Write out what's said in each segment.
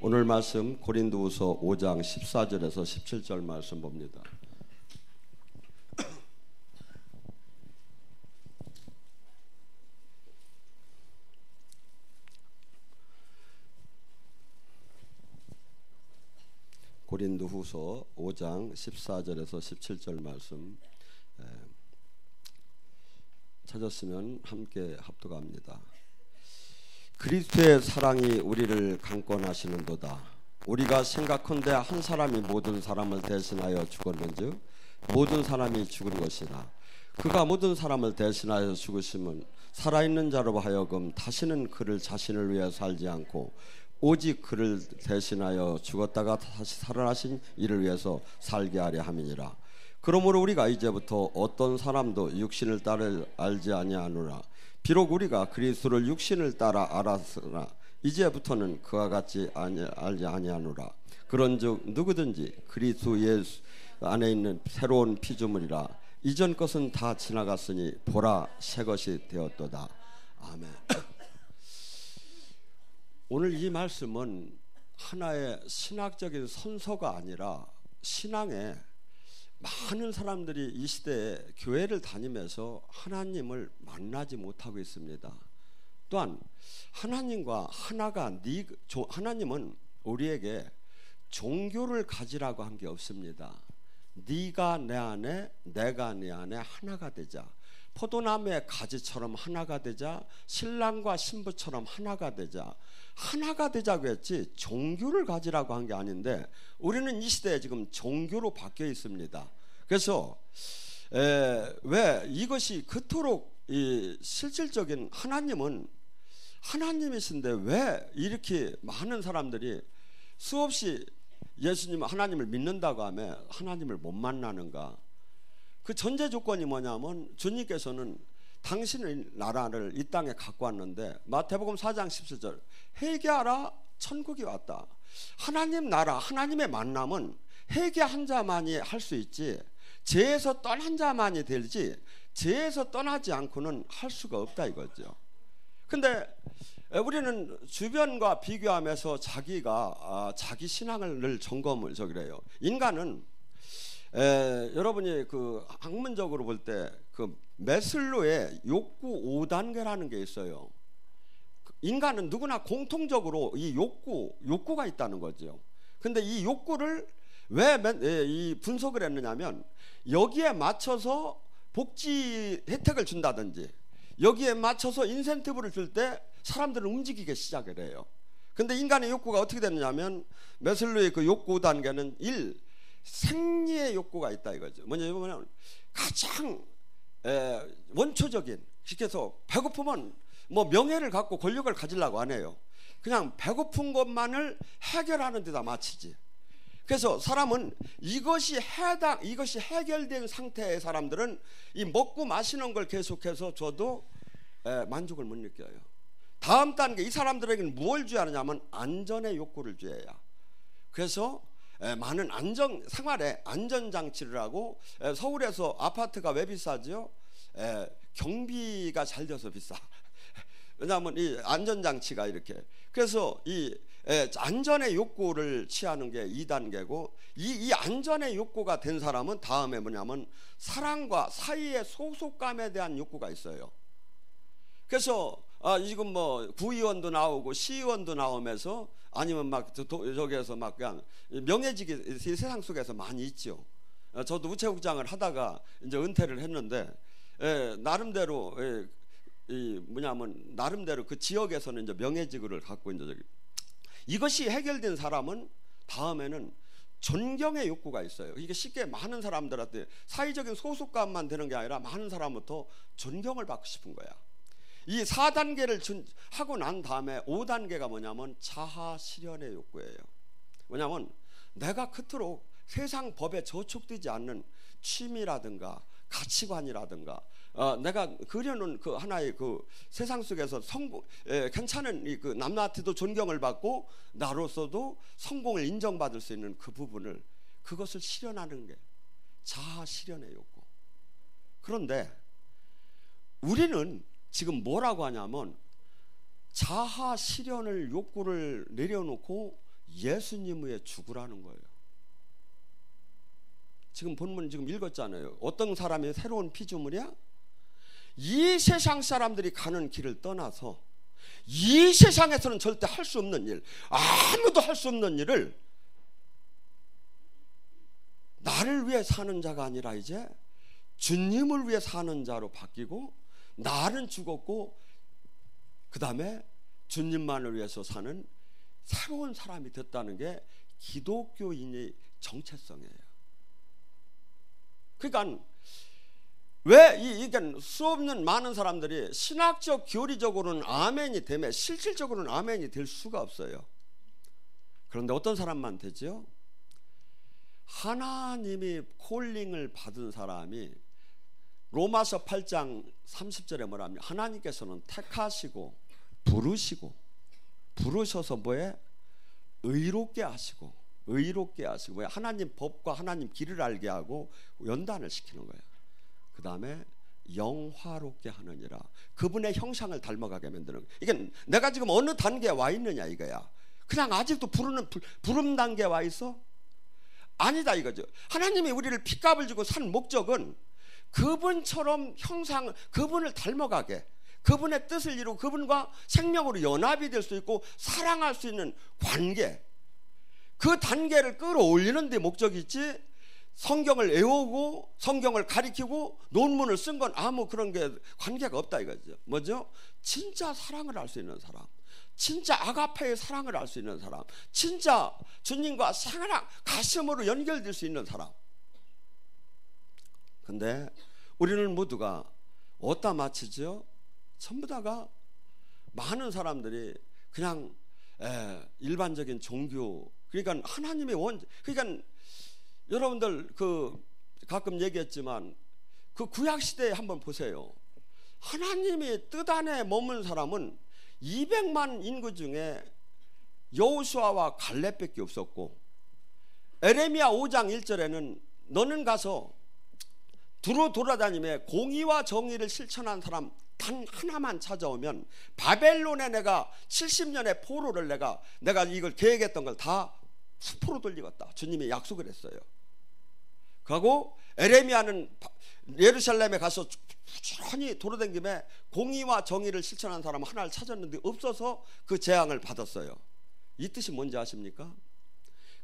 오늘 말씀 고린도후서 5장 14절에서 17절 말씀 봅니다. 고린도후서 5장 14절에서 17절 말씀 찾았으면 함께 합독합니다. 그리스도의 사랑이 우리를 강권하시는도다. 우리가 생각컨대 한 사람이 모든 사람을 대신하여 죽었는즉 모든 사람이 죽은 것이나 그가 모든 사람을 대신하여 죽으심은 살아있는 자로 하여금 다시는 그를 자신을 위해 살지 않고 오직 그를 대신하여 죽었다가 다시 살아나신 이를 위해서 살게 하려 함이니라. 그러므로 우리가 이제부터 어떤 사람도 육신을 따라 알지 아니하노라. 비록 우리가 그리스도를 육신을 따라 알았으나 이제부터는 그와 같이 알지 아니하노라. 그런즉 누구든지 그리스도 예수 안에 있는 새로운 피조물이라. 이전 것은 다 지나갔으니 보라 새 것이 되었도다. 아멘. 오늘 이 말씀은 하나의 신학적인 선서가 아니라 신앙에 많은 사람들이 이 시대에 교회를 다니면서 하나님을 만나지 못하고 있습니다. 또한 하나님과 하나님은 우리에게 종교를 가지라고 한 게 없습니다. 네가 내 안에 내가 네 안에 하나가 되자. 포도나무의 가지처럼 하나가 되자. 신랑과 신부처럼 하나가 되자. 하나가 되자고 했지 종교를 가지라고 한 게 아닌데 우리는 이 시대에 지금 종교로 바뀌어 있습니다. 그래서 왜 이것이 그토록 실질적인 하나님은 하나님이신데 왜 이렇게 많은 사람들이 수없이 예수님 하나님을 믿는다고 하면 하나님을 못 만나는가? 그 전제 조건이 뭐냐면 주님께서는 당신의 나라를 이 땅에 갖고 왔는데 마태복음 4장 17절 회개하라 천국이 왔다. 하나님 나라 하나님의 만남은 회개한 자만이 할 수 있지 죄에서 떠난 자만이 되지 죄에서 떠나지 않고는 할 수가 없다 이거죠. 근데 우리는 주변과 비교하면서 자기 신앙을 늘 점검을 그래요. 인간은 여러분이 그 학문적으로 볼 때 그 매슬로의 욕구 5단계라는 게 있어요. 인간은 누구나 공통적으로 이 욕구가 있다는 거죠. 근데 이 욕구를 왜 이 분석을 했느냐면 여기에 맞춰서 복지 혜택을 준다든지 여기에 맞춰서 인센티브를 줄 때 사람들은 움직이기 시작을 해요. 근데 인간의 욕구가 어떻게 되느냐면 매슬로의 그 욕구 5단계는 1. 생리의 욕구가 있다 이거죠. 뭐냐면 가장 원초적인 쉽게 해서 배고프면 뭐 명예를 갖고 권력을 가지려고 안 해요. 그냥 배고픈 것만을 해결하는 데다 마치지. 그래서 사람은 이것이 해결된 상태의 사람들은 이 먹고 마시는 걸 계속해서 줘도 만족을 못 느껴요. 다음 단계 이 사람들에게는 뭘 줘야 하느냐면 안전의 욕구를 줘야. 그래서 많은 생활에 안전장치를 하고 서울에서 아파트가 왜 비싸죠? 경비가 잘 돼서 비싸. 왜냐하면 이 안전장치가 이렇게. 그래서 이 안전의 욕구를 취하는 게 2단계고 이 안전의 욕구가 된 사람은 다음에 뭐냐면 사랑과 사이의 소속감에 대한 욕구가 있어요. 그래서 지금 뭐 구의원도 나오고 시의원도 나오면서 아니면 막 저기에서 막 그냥 명예직이 세상 속에서 많이 있죠. 저도 우체국장을 하다가 이제 은퇴를 했는데 나름대로 나름대로 그 지역에서는 이제 명예직을 갖고 이제 이것이 해결된 사람은 다음에는 존경의 욕구가 있어요. 이게 쉽게 많은 사람들한테 사회적인 소속감만 되는 게 아니라 많은 사람부터 존경을 받고 싶은 거야. 이 4단계를 하고 난 다음에 5단계가 뭐냐면 자아 실현의 욕구예요. 뭐냐면 내가 그토록 세상 법에 저촉되지 않는 취미라든가 가치관이라든가 내가 그려놓은 그 하나의 그 세상 속에서 괜찮은 그 남한테도 존경을 받고 나로서도 성공을 인정받을 수 있는 그 부분을 그것을 실현하는 게 자아 실현의 욕구. 그런데 우리는 지금 뭐라고 하냐면 자아 실현을 욕구를 내려놓고 예수님 위에 죽으라는 거예요. 지금 본문 지금 읽었잖아요. 어떤 사람이 새로운 피조물이야? 이 세상 사람들이 가는 길을 떠나서 이 세상에서는 절대 할 수 없는 일, 아무도 할 수 없는 일을 나를 위해 사는 자가 아니라 이제 주님을 위해 사는 자로 바뀌고, 나는 죽었고 그 다음에 주님만을 위해서 사는 새로운 사람이 됐다는 게 기독교인의 정체성이에요. 그러니까 왜 이게 수없는 많은 사람들이 신학적 교리적으로는 아멘이 되면 실질적으로는 아멘이 될 수가 없어요. 그런데 어떤 사람만 되죠? 하나님이 콜링을 받은 사람이 로마서 8장 30절에 뭐라 합니까? 하나님께서는 택하시고 부르셔서 뭐에? 의롭게 하시고 뭐야? 하나님 법과 하나님 길을 알게 하고 연단을 시키는 거예요. 그 다음에 영화롭게 하느니라. 그분의 형상을 닮아가게 만드는 거예요. 이게 내가 지금 어느 단계에 와 있느냐 이거야. 그냥 아직도 부름 단계에 와 있어? 아니다 이거죠. 하나님이 우리를 핏값을 주고 산 목적은 그분처럼 그분을 닮아가게, 그분의 뜻을 이루고 그분과 생명으로 연합이 될 수 있고 사랑할 수 있는 관계, 그 단계를 끌어올리는 데 목적이 있지, 성경을 외우고 성경을 가리키고 논문을 쓴 건 아무 그런 게 관계가 없다 이거죠. 뭐죠? 진짜 사랑을 할 수 있는 사람, 진짜 아가페의 사랑을 알 수 있는 사람, 진짜 주님과 사랑 가슴으로 연결될 수 있는 사람. 근데 우리는 모두가 어디다 마치죠? 전부 다가 많은 사람들이 그냥 일반적인 종교, 그러니까 하나님의 그러니까 여러분들 가끔 얘기했지만 그 구약 시대에 한번 보세요. 하나님의 뜻 안에 머문 사람은 200만 인구 중에 여호수아와 갈렙밖에 없었고, 에레미야 5장 1절에는 너는 가서 두루 돌아다니며 공의와 정의를 실천한 사람 단 하나만 찾아오면 바벨론에 내가 70년의 포로를 내가 이걸 계획했던 걸 다 수포로 돌리겠다. 주님이 약속을 했어요. 그리고 에레미야는 예루살렘에 가서 부지런히 돌아다니며 공의와 정의를 실천한 사람 하나를 찾았는데 없어서 그 재앙을 받았어요. 이 뜻이 뭔지 아십니까?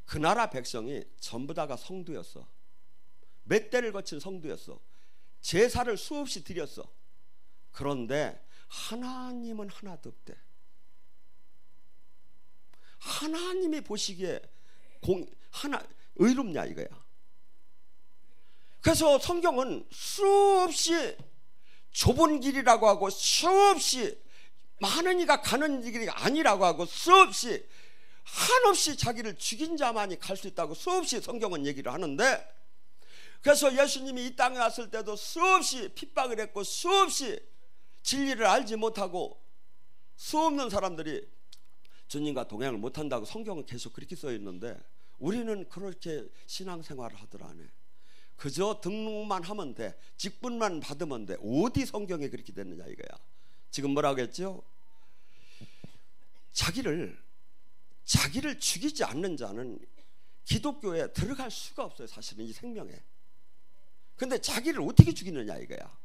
그 나라 백성이 전부 다가 성도였어. 몇 대를 거친 성도였어. 제사를 수없이 드렸어. 그런데 하나님은 하나도 없대. 하나님이 보시기에 의롭냐 이거야. 그래서 성경은 수없이 좁은 길이라고 하고 수없이 많은 이가 가는 길이 아니라고 하고 수없이 한없이 자기를 죽인 자만이 갈 수 있다고 수없이 성경은 얘기를 하는데, 그래서 예수님이 이 땅에 왔을 때도 수없이 핍박을 했고 수없이 진리를 알지 못하고 수없는 사람들이 주님과 동행을 못한다고 성경은 계속 그렇게 써 있는데, 우리는 그렇게 신앙생활을 하더라 안 해. 그저 등록만 하면 돼, 직분만 받으면 돼. 어디 성경에 그렇게 됐느냐 이거야. 지금 뭐라고 했죠? 자기를 죽이지 않는 자는 기독교에 들어갈 수가 없어요. 사실은 이 생명에. 근데 자기를 어떻게 죽이느냐 이거야.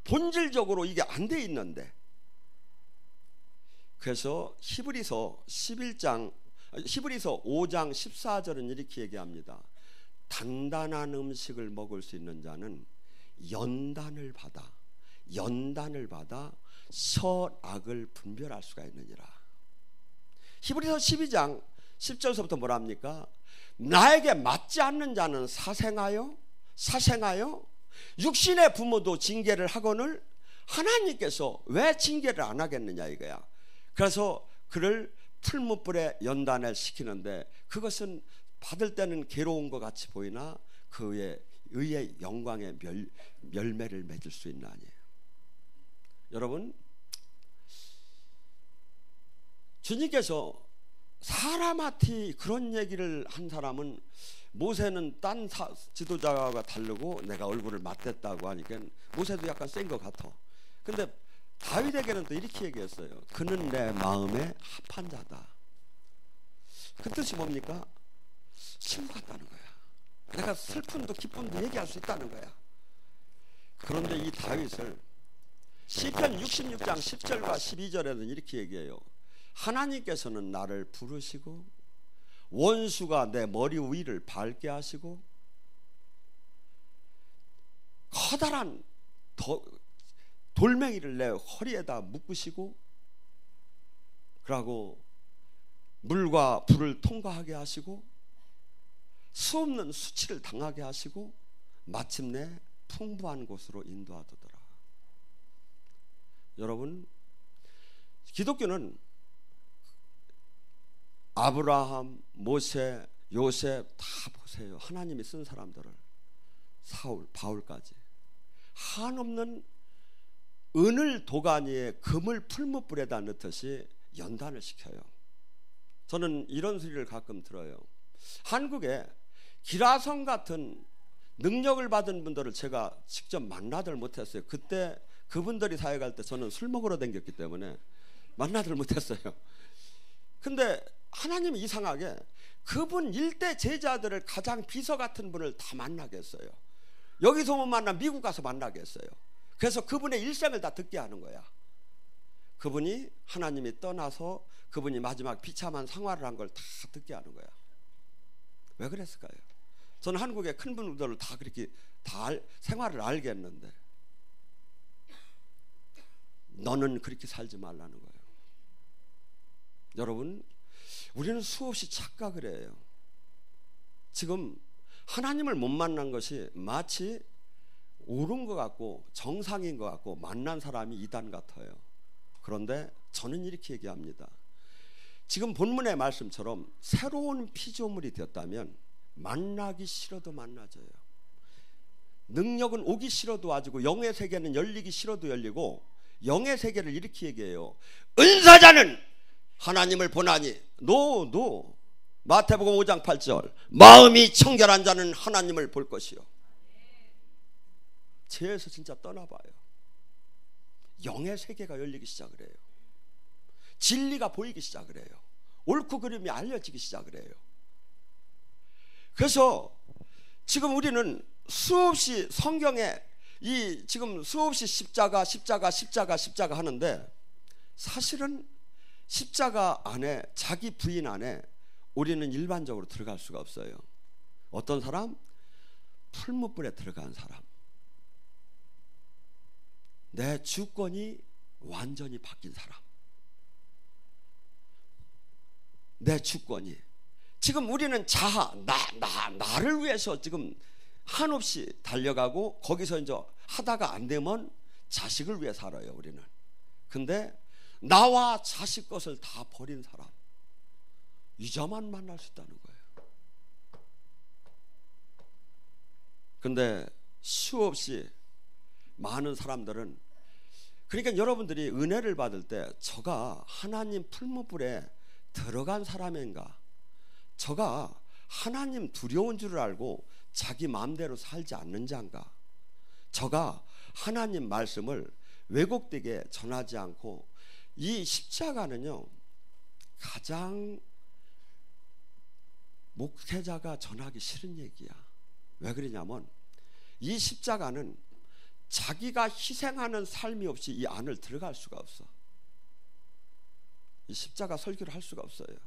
본질적으로 이게 안 돼 있는데. 그래서 히브리서 5장 14절은 이렇게 얘기합니다. 단단한 음식을 먹을 수 있는 자는 연단을 받아 선악을 분별할 수가 있느니라. 히브리서 12장 10절서부터 뭐라 합니까? 나에게 맞지 않는 자는 사생하여 육신의 부모도 징계를 하거늘 하나님께서 왜 징계를 안 하겠느냐 이거야. 그래서 그를 풀무불에 연단을 시키는데, 그것은 받을 때는 괴로운 것 같이 보이나 그의 의의 영광의 열매를 맺을 수 있는 아니에요. 여러분, 주님께서 사람한테 그런 얘기를 한 사람은, 모세는 딴 지도자가 다르고 내가 얼굴을 맞댔다고 하니까 모세도 약간 센 것 같아. 근데 다윗에게는 또 이렇게 얘기했어요. 그는 내 마음에 합한 자다. 그 뜻이 뭡니까? 친구 같다는 거야. 내가 슬픔도 기쁨도 얘기할 수 있다는 거야. 그런데 이 다윗을 시편 66장 10절과 12절에는 이렇게 얘기해요. 하나님께서는 나를 부르시고 원수가 내 머리 위를 밟게 하시고 커다란 돌멩이를 내 허리에다 묶으시고 그러고 물과 불을 통과하게 하시고 수없는 수치를 당하게 하시고 마침내 풍부한 곳으로 인도하더라. 여러분, 기독교는 아브라함, 모세, 요셉 다 보세요. 하나님이 쓴 사람들을 사울, 바울까지 한없는 은을 도가니에 금을 풀무불에다 넣듯이 연단을 시켜요. 저는 이런 소리를 가끔 들어요. 한국에 기라성 같은 능력을 받은 분들을 제가 직접 만나들 못했어요. 그때 그분들이 사역할 때 저는 술 먹으러 다녔기 때문에 만나들 못했어요. 근데 하나님이 이상하게 그분 일대 제자들을 가장 비서 같은 분을 다 만나게 했어요. 여기서 못 만나 미국 가서 만나게 했어요. 그래서 그분의 일생을 다 듣게 하는 거야. 그분이 하나님이 떠나서 그분이 마지막 비참한 생활을 한 걸 다 듣게 하는 거야. 왜 그랬을까요? 저는 한국의 큰 분들을 다 그렇게 다 생활을 알게 했는데 너는 그렇게 살지 말라는 거예요. 여러분, 우리는 수없이 착각을 해요. 지금 하나님을 못 만난 것이 마치 옳은 것 같고 정상인 것 같고 만난 사람이 이단 같아요. 그런데 저는 이렇게 얘기합니다. 지금 본문의 말씀처럼 새로운 피조물이 되었다면 만나기 싫어도 만나져요. 능력은 오기 싫어도 와지고 영의 세계는 열리기 싫어도 열리고 영의 세계를 이렇게 얘기해요. 은사자는 하나님을 보나니 노 마태복음 5장 8절 마음이 청결한 자는 하나님을 볼 것이요. 죄에서 진짜 떠나봐요. 영의 세계가 열리기 시작을 해요. 진리가 보이기 시작을 해요. 옳고 그름이 알려지기 시작을 해요. 그래서 지금 우리는 수없이 성경에 지금 수없이 십자가 하는데 사실은 십자가 안에 자기 부인 안에 우리는 일반적으로 들어갈 수가 없어요. 어떤 사람? 풀무불에 들어간 사람. 내 주권이 완전히 바뀐 사람. 내 주권이 지금 우리는 나를 위해서 지금 한없이 달려가고 거기서 이제 하다가 안 되면 자식을 위해 살아요. 우리는. 근데 나와 자식 것을 다 버린 사람 이자만 만날 수 있다는 거예요. 근데 수없이 많은 사람들은 그러니까 여러분들이 은혜를 받을 때 저가 하나님 풀무불에 들어간 사람인가, 저가 하나님 두려운 줄을 알고 자기 마음대로 살지 않는 자인가, 저가 하나님 말씀을 왜곡되게 전하지 않고 이 십자가는요 가장 목회자가 전하기 싫은 얘기야. 왜 그러냐면 이 십자가는 자기가 희생하는 삶이 없이 이 안을 들어갈 수가 없어. 이 십자가 설교를 할 수가 없어요.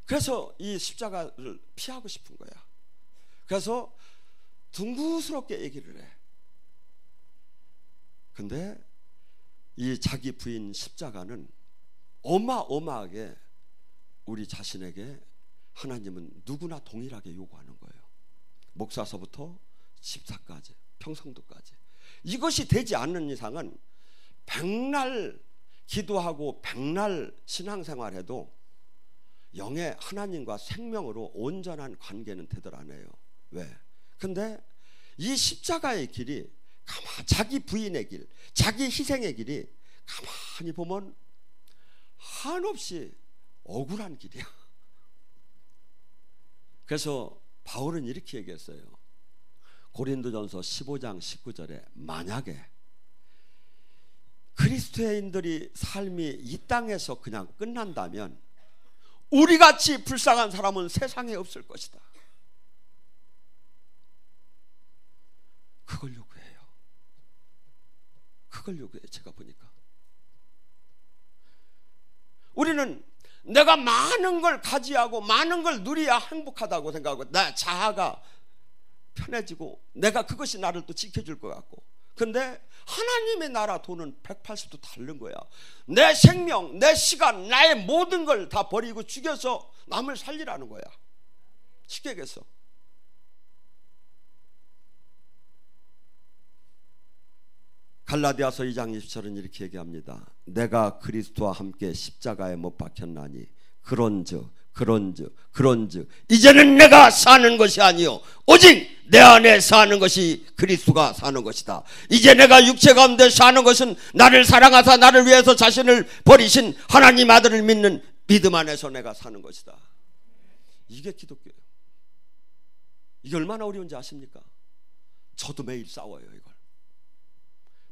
그래서 이 십자가를 피하고 싶은 거야. 그래서 둥그스럽게 얘기를 해. 근데 이 자기 부인 십자가는 어마어마하게 우리 자신에게 하나님은 누구나 동일하게 요구하는 거예요. 목사서부터 집사까지, 평성도까지. 이것이 되지 않는 이상은 백날 기도하고 백날 신앙생활해도 영의 하나님과 생명으로 온전한 관계는 되들 안 해요. 왜? 근데 이 십자가의 길이 자기 부인의 길, 자기 희생의 길이 가만히 보면 한없이 억울한 길이야. 그래서 바울은 이렇게 얘기했어요. 고린도전서 15장 19절에 만약에 그리스도인들이 삶이 이 땅에서 그냥 끝난다면 우리같이 불쌍한 사람은 세상에 없을 것이다. 그걸 요구해요. 그걸 요구해요. 제가 보니까 우리는 내가 많은 걸 가지하고 많은 걸 누려야 행복하다고 생각하고 나 자아가 편해지고 내가 그것이 나를 또 지켜줄 것 같고, 근데 하나님의 나라 돈은 180도 다른 거야. 내 생명, 내 시간, 나의 모든 걸 다 버리고 죽여서 남을 살리라는 거야. 쉽게 얘기해서. 갈라디아서 2장 20절은 이렇게 얘기합니다. 내가 그리스도와 함께 십자가에 못 박혔나니 그런즉 이제는 내가 사는 것이 아니요 오직 내 안에 사는 것이 그리스도가 사는 것이다. 이제 내가 육체 가운데 사는 것은 나를 사랑하사 나를 위해서 자신을 버리신 하나님 아들을 믿는 믿음 안에서 내가 사는 것이다. 이게 기독교예요. 이게 얼마나 어려운지 아십니까? 저도 매일 싸워요 이걸.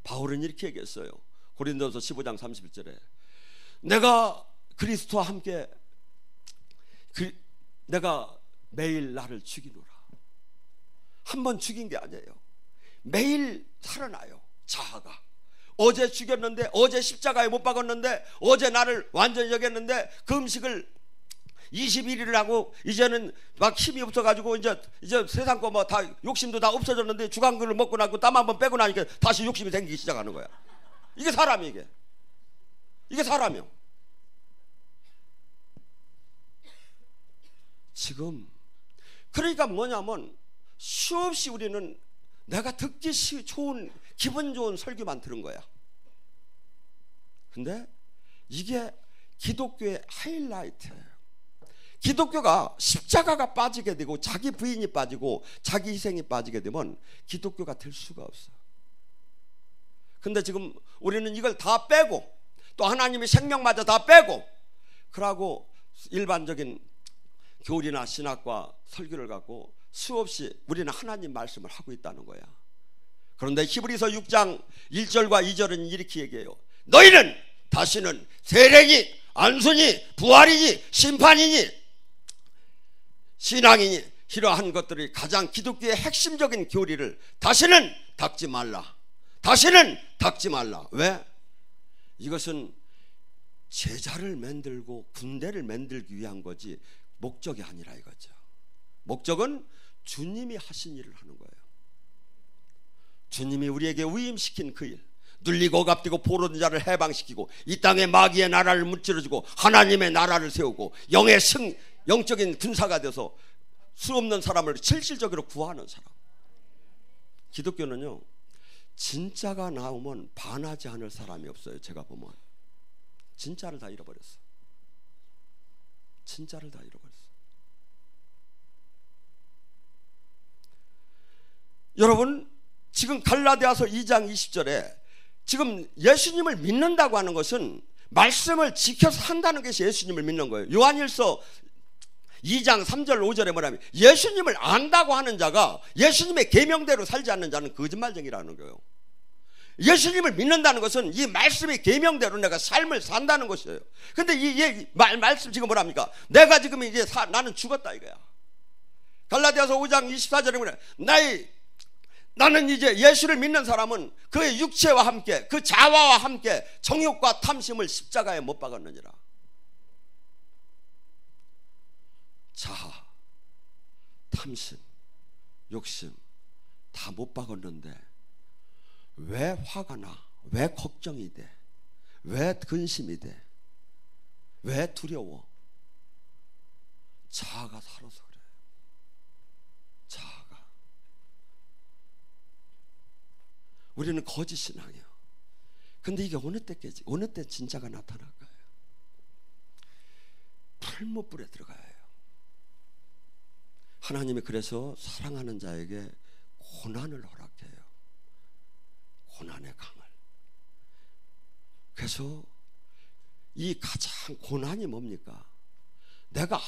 바울은 이렇게 얘기했어요. 고린도서 15장 31절에 내가 그리스도와 함께 내가 매일 나를 죽이노라. 한 번 죽인 게 아니에요. 매일 살아나요. 자아가 어제 죽였는데, 어제 십자가에 못 박았는데, 어제 나를 완전히 여겼는데 그 음식을 21일을 하고 이제는 막 힘이 없어가지고 이제 세상 거 뭐 다 욕심도 다 없어졌는데 주간글을 먹고 나고 땀 한번 빼고 나니까 다시 욕심이 생기기 시작하는 거야. 이게 사람이 이게 사람이요. 지금 그러니까 뭐냐면 수없이 우리는 내가 듣기 좋은 기분 좋은 설교만 들은 거야. 근데 이게 기독교의 하이라이트예요. 기독교가 십자가가 빠지게 되고 자기 부인이 빠지고 자기 희생이 빠지게 되면 기독교가 될 수가 없어. 근데 지금 우리는 이걸 다 빼고 또 하나님의 생명마저 다 빼고 그러고 일반적인 교리나 신학과 설교를 갖고 수없이 우리는 하나님 말씀을 하고 있다는 거야. 그런데 히브리서 6장 1절과 2절은 이렇게 얘기해요. 너희는 다시는 세례니 안수니 부활이니 심판이니 신앙이니 이러한 것들이 가장 기독교의 핵심적인 교리를 다시는 닦지 말라. 다시는 닦지 말라. 왜? 이것은 제자를 만들고 군대를 만들기 위한 거지 목적이 아니라 이거죠. 목적은 주님이 하신 일을 하는 거예요. 주님이 우리에게 위임시킨 그 일, 눌리고 갑디고 포로된 자를 해방시키고 이 땅에 마귀의 나라를 무찌르고 하나님의 나라를 세우고 영적인 군사가 돼서 수없는 사람을 실질적으로 구하는 사람. 기독교는요 진짜가 나오면 반하지 않을 사람이 없어요. 제가 보면 진짜를 다 잃어버렸어. 진짜를 다 잃어버렸어. 여러분 지금 갈라디아서 2장 20절에 지금 예수님을 믿는다고 하는 것은 말씀을 지켜서 산다는 것이 예수님을 믿는 거예요. 요한일서 2장 3절 5절에 뭐냐면 예수님을 안다고 하는 자가 예수님의 계명대로 살지 않는 자는 거짓말쟁이라는 거예요. 예수님을 믿는다는 것은 이 말씀의 계명대로 내가 삶을 산다는 것이에요. 근데 이 말씀 지금 뭐랍니까? 내가 지금 이제 나는 죽었다 이거야. 갈라디아서 5장 24절에 뭐냐? 나는 이제 예수를 믿는 사람은 그의 육체와 함께 그 자아와 함께 정욕과 탐심을 십자가에 못 박았느니라. 자아, 탐심, 욕심 다 못 박았는데 왜 화가 나? 왜 걱정이 돼? 왜 근심이 돼? 왜 두려워? 자아가 살아서 그래. 자아가. 우리는 거짓 신앙이에요. 근데 이게 어느 때 깨지? 어느 때 진짜가 나타날까요? 풀무불에 들어가야 해요. 하나님이 그래서 사랑하는 자에게 고난을 허락해요. 고난의 강을. 그래서 이 가장 고난이 뭡니까? 내가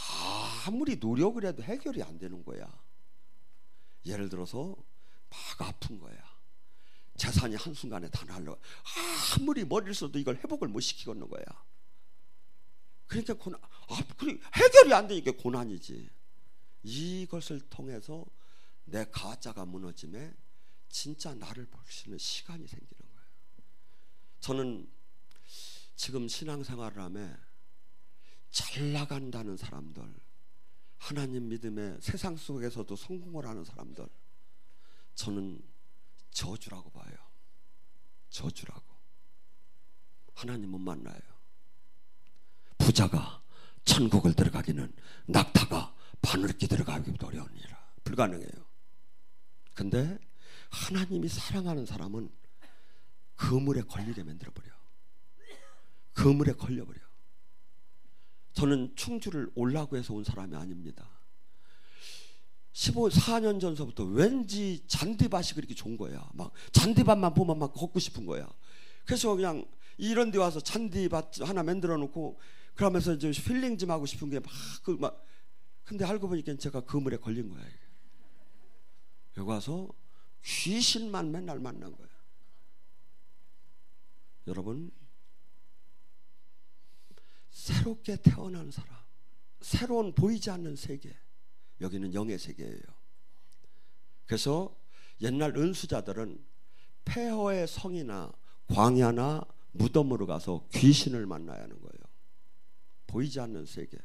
아무리 노력을 해도 해결이 안 되는 거야. 예를 들어서 막 아픈 거야. 재산이 한순간에 다 날라. 아무리 머리를 써도 이걸 회복을 못 시키겠는 거야. 그러니까 고난, 해결이 안 되니까 고난이지. 이것을 통해서 내 가짜가 무너짐에 진짜 나를 볼 수 있는 시간이 생기는 거예요. 저는 지금 신앙생활을 하며 잘 나간다는 사람들, 하나님 믿음에 세상 속에서도 성공을 하는 사람들, 저는 저주라고 봐요. 저주라고. 하나님 못 만나요. 부자가 천국을 들어가기는 낙타가 바늘기 들어가기도 어려우니라. 불가능해요. 근데 하나님이 사랑하는 사람은 그물에 걸리게 만들어버려. 그물에 걸려버려. 저는 충주를 오려고 해서 온 사람이 아닙니다. 14년 전서부터 왠지 잔디밭이 그렇게 좋은 거야. 막 잔디밭만 보면 막 걷고 싶은 거야. 그래서 그냥 이런 데 와서 잔디밭 하나 만들어 놓고 그러면서 이제 힐링 좀 하고 싶은 게 막 근데 알고 보니까 제가 그물에 걸린 거야. 여기 와서 귀신만 맨날 만난 거야. 여러분, 새롭게 태어난 사람, 새로운 보이지 않는 세계, 여기는 영의 세계예요. 그래서 옛날 은수자들은 폐허의 성이나 광야나 무덤으로 가서 귀신을 만나야 하는 거예요. 보이지 않는 세계,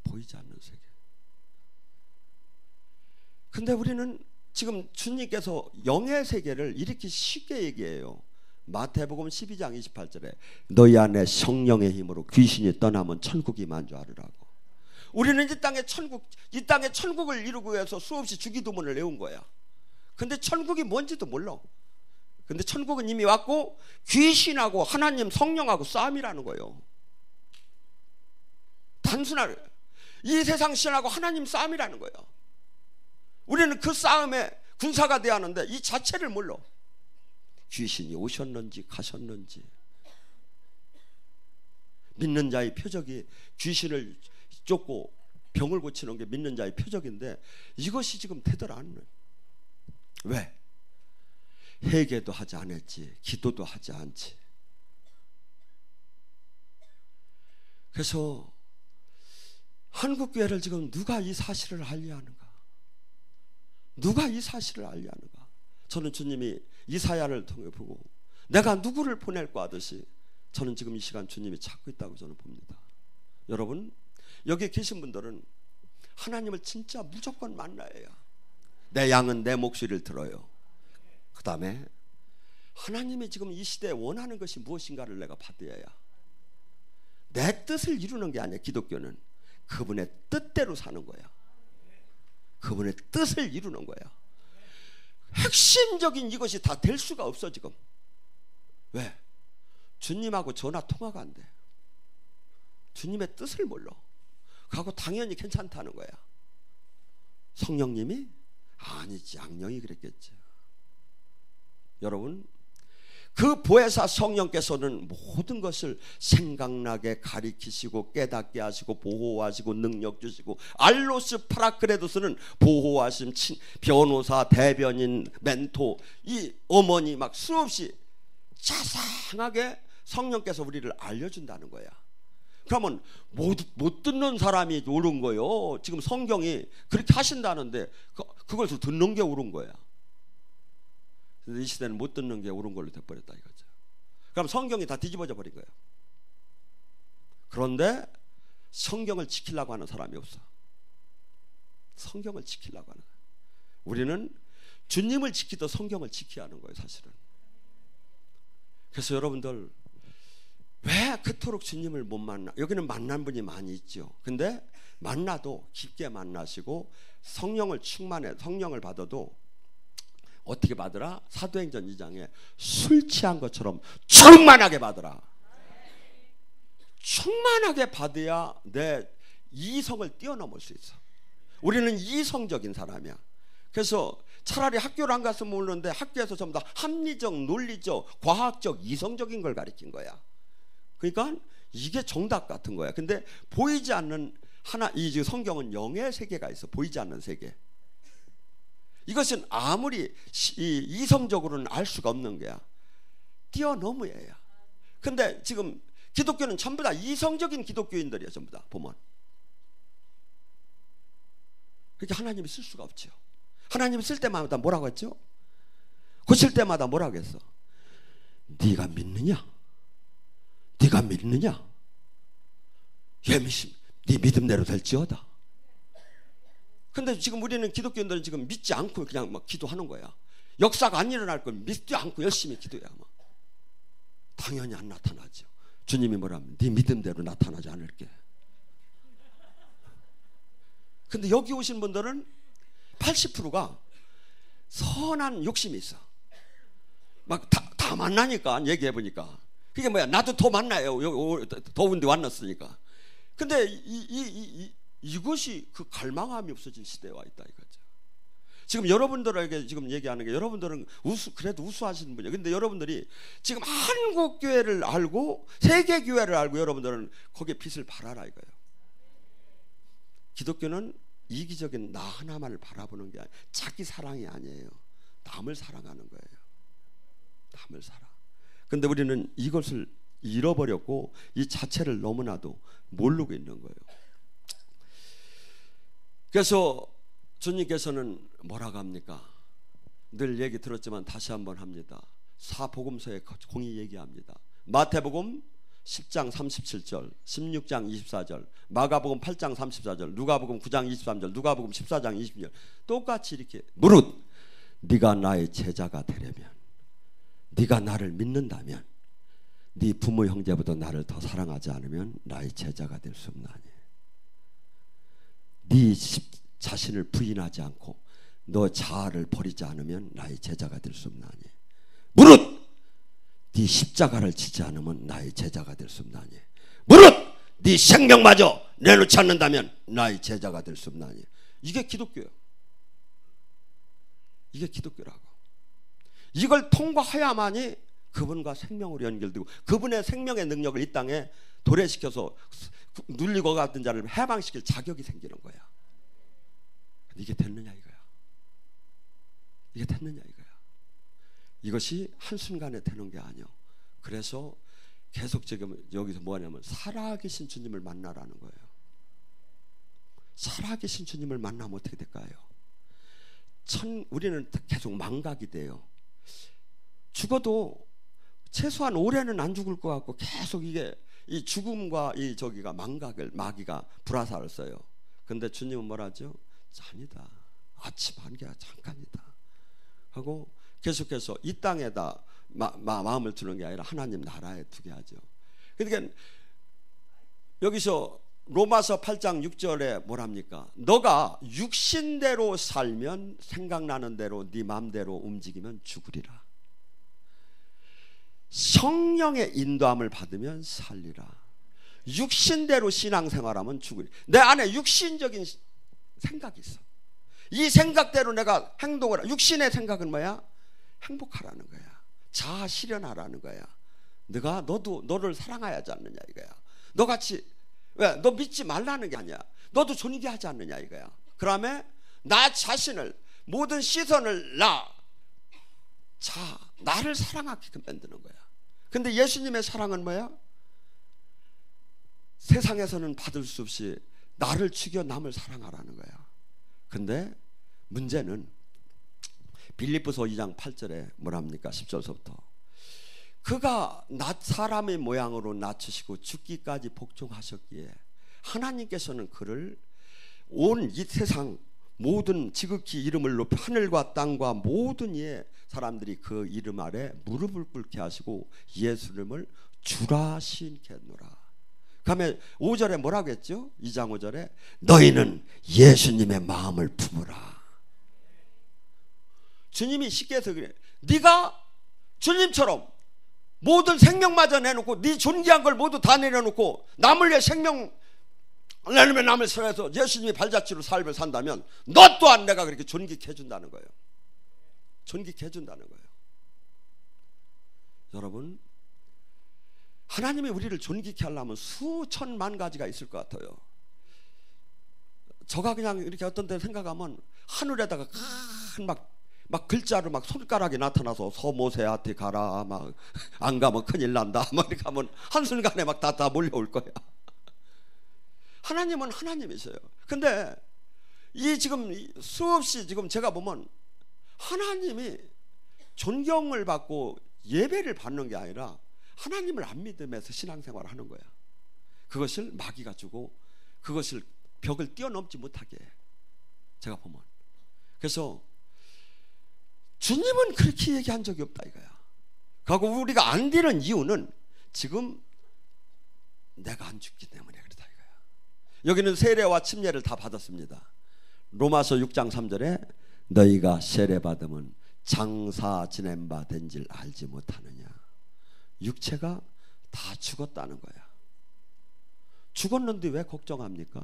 보이지 않는 세계. 근데 우리는 지금 주님께서 영의 세계를 이렇게 쉽게 얘기해요. 마태복음 12장 28절에 너희 안에 성령의 힘으로 귀신이 떠나면 천국이 만주하리라고. 우리는 이 땅에 천국을 이루기 위해서 수없이 주기도문을 외운 거야. 근데 천국이 뭔지도 몰라. 근데 천국은 이미 왔고 귀신하고 하나님 성령하고 싸움이라는 거예요. 단순한 이 세상 신하고 하나님 싸움이라는 거예요. 우리는 그 싸움에 군사가 돼야 하는데 이 자체를 몰라. 귀신이 오셨는지 가셨는지, 믿는 자의 표적이 귀신을 쫓고 병을 고치는 게 믿는 자의 표적인데 이것이 지금 되들 않는. 왜? 회개도 하지 않았지, 기도도 하지 않지. 그래서 한국교회를 지금 누가 이 사실을 알리하는가? 누가 이 사실을 알리하는가? 저는 주님이 이사야를 통해 보고 내가 누구를 보낼까 하듯이 저는 지금 이 시간 주님이 찾고 있다고 저는 봅니다. 여러분, 여기 계신 분들은 하나님을 진짜 무조건 만나야 해요. 내 양은 내 목소리를 들어요. 그 다음에 하나님이 지금 이 시대에 원하는 것이 무엇인가를 내가 받아야 해요. 내 뜻을 이루는 게 아니야. 기독교는 그분의 뜻대로 사는 거야. 그분의 뜻을 이루는 거야. 핵심적인 이것이 다 될 수가 없어 지금. 왜? 주님하고 전화 통화가 안 돼. 주님의 뜻을 몰라. 그하고 당연히 괜찮다는 거야. 성령님이? 아니지, 악령이 그랬겠지. 여러분, 그 보혜사 성령께서는 모든 것을 생각나게 가리키시고 깨닫게 하시고 보호하시고 능력 주시고, 알로스 파라크레도스는 보호하심, 변호사, 대변인, 멘토, 이 어머니 막 수없이 자상하게 성령께서 우리를 알려준다는 거야. 그러면 못 듣는 사람이 옳은 거예요. 지금 성경이 그렇게 하신다는데 그걸 듣는 게 옳은 거야. 이 시대는 못 듣는 게 옳은 걸로 돼버렸다 이거죠. 그럼 성경이 다 뒤집어져 버린 거예요. 그런데 성경을 지키려고 하는 사람이 없어. 성경을 지키려고 하는 거예요. 우리는 주님을 지키듯 성경을 지켜야 하는 거예요, 사실은. 그래서 여러분들 왜 그토록 주님을 못 만나? 여기는 만난 분이 많이 있죠. 근데 만나도 깊게 만나시고 성령을 충만해, 성령을 받아도 어떻게 받으라? 사도행전 2장에 술 취한 것처럼 충만하게 받으라. 충만하게 받아야 내 이성을 뛰어넘을 수 있어. 우리는 이성적인 사람이야. 그래서 차라리 학교를 안 갔으면 모르는데 학교에서 전부 다 합리적, 논리적, 과학적, 이성적인 걸 가르친 거야. 그러니까 이게 정답 같은 거야. 근데 보이지 않는 이 성경은 영의 세계가 있어. 보이지 않는 세계. 이것은 아무리 이성적으로는 알 수가 없는 거야. 뛰어넘어야. 근데 지금 기독교는 전부 다 이성적인 기독교인들이야. 전부 다 보면. 그러니까 하나님이 쓸 수가 없죠. 하나님이 쓸 때마다 뭐라고 했죠? 고칠 때마다 뭐라고 했어? 네가 믿느냐? 네가 믿느냐? 예미심 네 믿음대로 될지어다. 근데 지금 우리는 기독교인들은 지금 믿지 않고 그냥 막 기도하는 거야. 역사가 안 일어날 걸 믿지 않고 열심히 기도해야 막. 당연히 안 나타나죠. 주님이 뭐라면 네 믿음대로 나타나지 않을게. 근데 여기 오신 분들은 80%가 선한 욕심이 있어. 막 다 만나니까 얘기해보니까 그게 뭐야, 나도 더 만나요. 더운데 왔났으니까. 근데 이것이 그 갈망함이 없어진 시대에 와 있다 이거죠. 지금 여러분들에게 지금 얘기하는 게, 여러분들은 그래도 우수하시는 분이에요. 근데 여러분들이 지금 한국 교회를 알고 세계 교회를 알고 여러분들은 거기에 빛을 발하라 이거예요. 기독교는 이기적인 나 하나만을 바라보는 게 아니에요. 자기 사랑이 아니에요. 남을 사랑하는 거예요. 남을 사랑. 근데 우리는 이것을 잃어버렸고 이 자체를 너무나도 모르고 있는 거예요. 그래서 주님께서는 뭐라고 합니까? 늘 얘기 들었지만 다시 한번 합니다. 사복음서에 공히 얘기합니다. 마태복음 10장 37절, 16장 24절, 마가복음 8장 34절, 누가복음 9장 23절, 누가복음 14장 20절 똑같이 이렇게 무릇 네가 나의 제자가 되려면, 네가 나를 믿는다면, 네 부모 형제보다 나를 더 사랑하지 않으면 나의 제자가 될 수 없나니. 네 자신을 부인하지 않고 너 자아를 버리지 않으면 나의 제자가 될 수 없나니. 무릇 네 십자가를 지지 않으면 나의 제자가 될 수 없나니. 무릇 네 생명마저 내놓지 않는다면 나의 제자가 될 수 없나니. 이게 기독교예요. 이게 기독교라고. 이걸 통과해야만이 그분과 생명으로 연결되고 그분의 생명의 능력을 이 땅에 도래시켜서 눌리고 갔던 자를 해방시킬 자격이 생기는 거야. 근데 이게 됐느냐 이거야. 이게 됐느냐 이거야. 이것이 한순간에 되는 게 아니야. 그래서 계속 지금 여기서 뭐하냐면 살아계신 주님을 만나라는 거예요. 살아계신 주님을 만나면 어떻게 될까요? 우리는 계속 망각이 돼요. 죽어도 최소한 올해는 안 죽을 것 같고 계속 이게 이 죽음과 이 저기가 마귀가 불화살을 써요. 근데 주님은 뭐라죠? 아니다. 아침 한개가 잠깐이다 하고 계속해서 이 땅에다 마음을 두는 게 아니라 하나님 나라에 두게 하죠. 그러니까 여기서 로마서 8장 6절에 뭐랍니까? 너가 육신대로 살면 생각나는 대로 네 마음대로 움직이면 죽으리라. 성령의 인도함을 받으면 살리라. 육신대로 신앙생활하면 죽으리라. 내 안에 육신적인 생각이 있어. 이 생각대로 내가 행동을, 육신의 생각은 뭐야? 행복하라는 거야. 자아 실현하라는 거야. 너도 너를 사랑해야 하지 않느냐 이거야. 너같이 왜? 너 믿지 말라는 게 아니야. 너도 존귀하지 않느냐 이거야. 그다음에 나 자신을 모든 시선을 나를 사랑하게끔 만드는 거야. 근데 예수님의 사랑은 뭐야? 세상에서는 받을 수 없이 나를 죽여 남을 사랑하라는 거야. 근데 문제는 빌립보서 2장 8절에 뭐랍니까? 10절서부터 그가 사람의 모양으로 낮추시고 죽기까지 복종하셨기에 하나님께서는 그를 온 이 세상 모든 지극히 이름을 높여 하늘과 땅과 모든 이의 사람들이 그 이름 아래 무릎을 꿇게 하시고 예수님을 주라 신케 했노라. 그다음에 5절에 뭐라고 했죠? 2장 5절에 너희는 예수님의 마음을 품으라. 주님이 쉽게 해서 그래. 네가 주님처럼 모든 생명마저 내놓고 네 존귀한 걸 모두 다 내려놓고 남을 위해 생명 내놓으면 남을 사랑해서 예수님의 발자취로 삶을 산다면 너 또한 내가 그렇게 존귀케 해준다는 거예요. 존귀케 해준다는 거예요. 여러분, 하나님이 우리를 존귀케 하려면 수천만 가지가 있을 것 같아요. 저가 그냥 이렇게 어떤 데 생각하면 하늘에다가 막 글자로 막 손가락이 나타나서 서모세한테 가라, 막 안 가면 큰일 난다, 막 이렇게 하면 한순간에 막 다 몰려올 거야. 하나님은 하나님이세요. 근데 이 지금 수없이 지금 제가 보면 하나님이 존경을 받고 예배를 받는 게 아니라 하나님을 안 믿으면서 신앙생활을 하는 거야. 그것을 마귀가 주고 그것을 벽을 뛰어넘지 못하게 해, 제가 보면. 그래서 주님은 그렇게 얘기한 적이 없다 이거야. 그리고 우리가 안 되는 이유는 지금 내가 안 죽기 때문에 그렇다 이거야. 여기는 세례와 침례를 다 받았습니다. 로마서 6장 3절에 너희가 세례 받으면 장사 지낸 바 된 줄 알지 못하느냐. 육체가 다 죽었다는 거야. 죽었는데 왜 걱정합니까?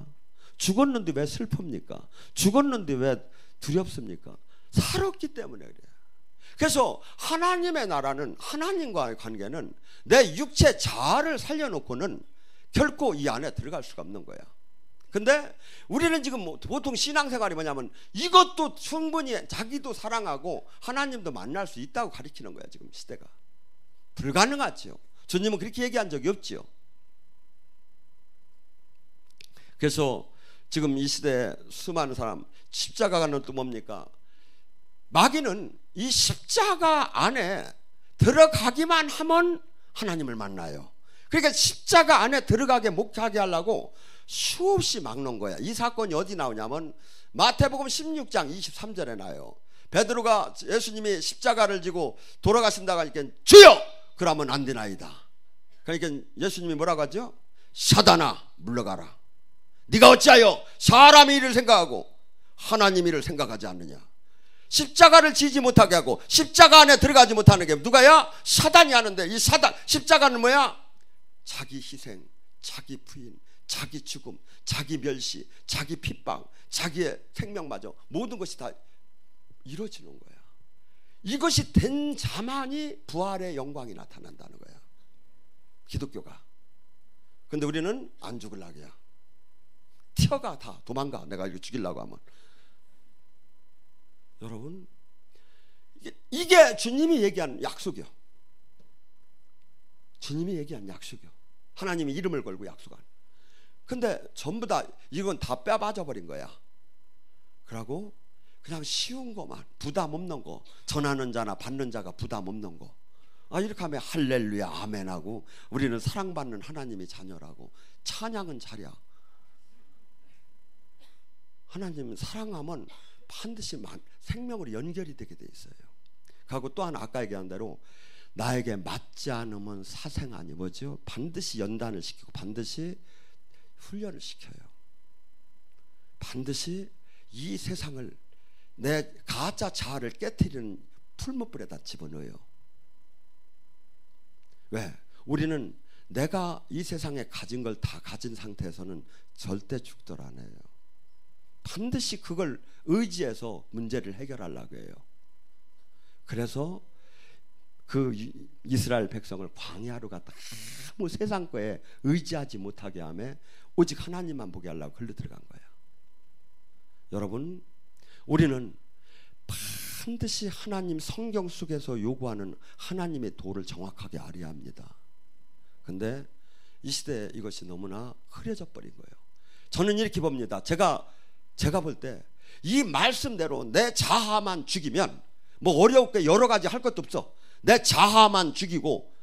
죽었는데 왜 슬픕니까? 죽었는데 왜 두렵습니까? 살았기 때문에 그래요. 그래서 하나님의 나라는, 하나님과의 관계는 내 육체 자아를 살려놓고는 결코 이 안에 들어갈 수가 없는 거야. 근데 우리는 지금 보통 신앙생활이 뭐냐면 이것도 충분히 자기도 사랑하고 하나님도 만날 수 있다고 가르치는 거야. 지금 시대가 불가능하지요. 주님은 그렇게 얘기한 적이 없지요. 그래서 지금 이 시대에 수많은 사람, 십자가는 또 뭡니까? 마귀는 이 십자가 안에 들어가기만 하면 하나님을 만나요. 그러니까 십자가 안에 들어가게 못하게 하려고 수없이 막는 거야. 이 사건이 어디 나오냐면 마태복음 16장 23절에 나와요. 베드로가 예수님이 십자가를 지고 돌아가신다고 하니까 주여! 그러면 안 되나이다. 그러니까 예수님이 뭐라고 하죠? 사단아 물러가라. 네가 어찌하여 사람의 일을 생각하고 하나님 일을 생각하지 않느냐. 십자가를 지지 못하게 하고 십자가 안에 들어가지 못하는 게 누가야? 사단이 하는데, 이 사단, 십자가는 뭐야? 자기 희생, 자기 부인, 자기 죽음, 자기 멸시, 자기 핍박, 자기의 생명마저 모든 것이 다 이루어지는 거야. 이것이 된 자만이 부활의 영광이 나타난다는 거야, 기독교가. 근데 우리는 안 죽으려고 해요. 튀어가, 다 도망가. 내가 이거 죽이려고 하면. 여러분, 이게 주님이 얘기한 약속이요. 주님이 얘기한 약속이요. 하나님이 이름을 걸고 약속한. 근데 전부 다 이건 다 빼빠져 버린 거야. 그러고 그냥 쉬운 거만, 부담 없는 거, 전하는 자나 받는 자가 부담 없는 거, 이렇게 하면 할렐루야 아멘하고 우리는 사랑받는 하나님의 자녀라고 찬양은 잘이야. 하나님은 사랑하면 반드시 생명으로 연결이 되게 돼 있어요. 그리고 또 하나 아까 얘기한 대로 나에게 맞지 않으면 사생아니 뭐죠? 반드시 연단을 시키고 반드시 훈련을 시켜요. 반드시 이 세상을, 내 가짜 자아를 깨트리는 풀무불에다 집어넣어요. 왜? 우리는 내가 이 세상에 가진 걸 다 가진 상태에서는 절대 죽들 안 해요. 반드시 그걸 의지해서 문제를 해결하려고 해요. 그래서 그 이스라엘 백성을 광야로 갔다 아무 세상 거에 의지하지 못하게 하며 오직 하나님만 보게 하려고 흘러 들어간 거야. 여러분, 우리는 반드시 하나님 성경 속에서 요구하는 하나님의 도를 정확하게 알아야 합니다. 근데 이 시대에 이것이 너무나 흐려져 버린 거예요. 저는 이렇게 봅니다. 제가 볼 때 이 말씀대로 내 자아만 죽이면 뭐 어렵게 여러 가지 할 것도 없어. 내 자아만 죽이고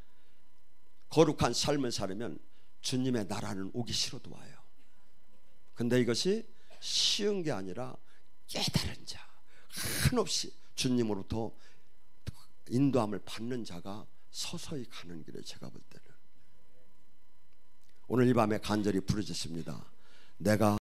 거룩한 삶을 살면 주님의 나라는 오기 싫어도 와요. 근데 이것이 쉬운 게 아니라 깨달은 자, 한없이 주님으로부터 인도함을 받는 자가 서서히 가는 길에, 제가 볼 때는 오늘 이 밤에 간절히 부르짖습니다. 내가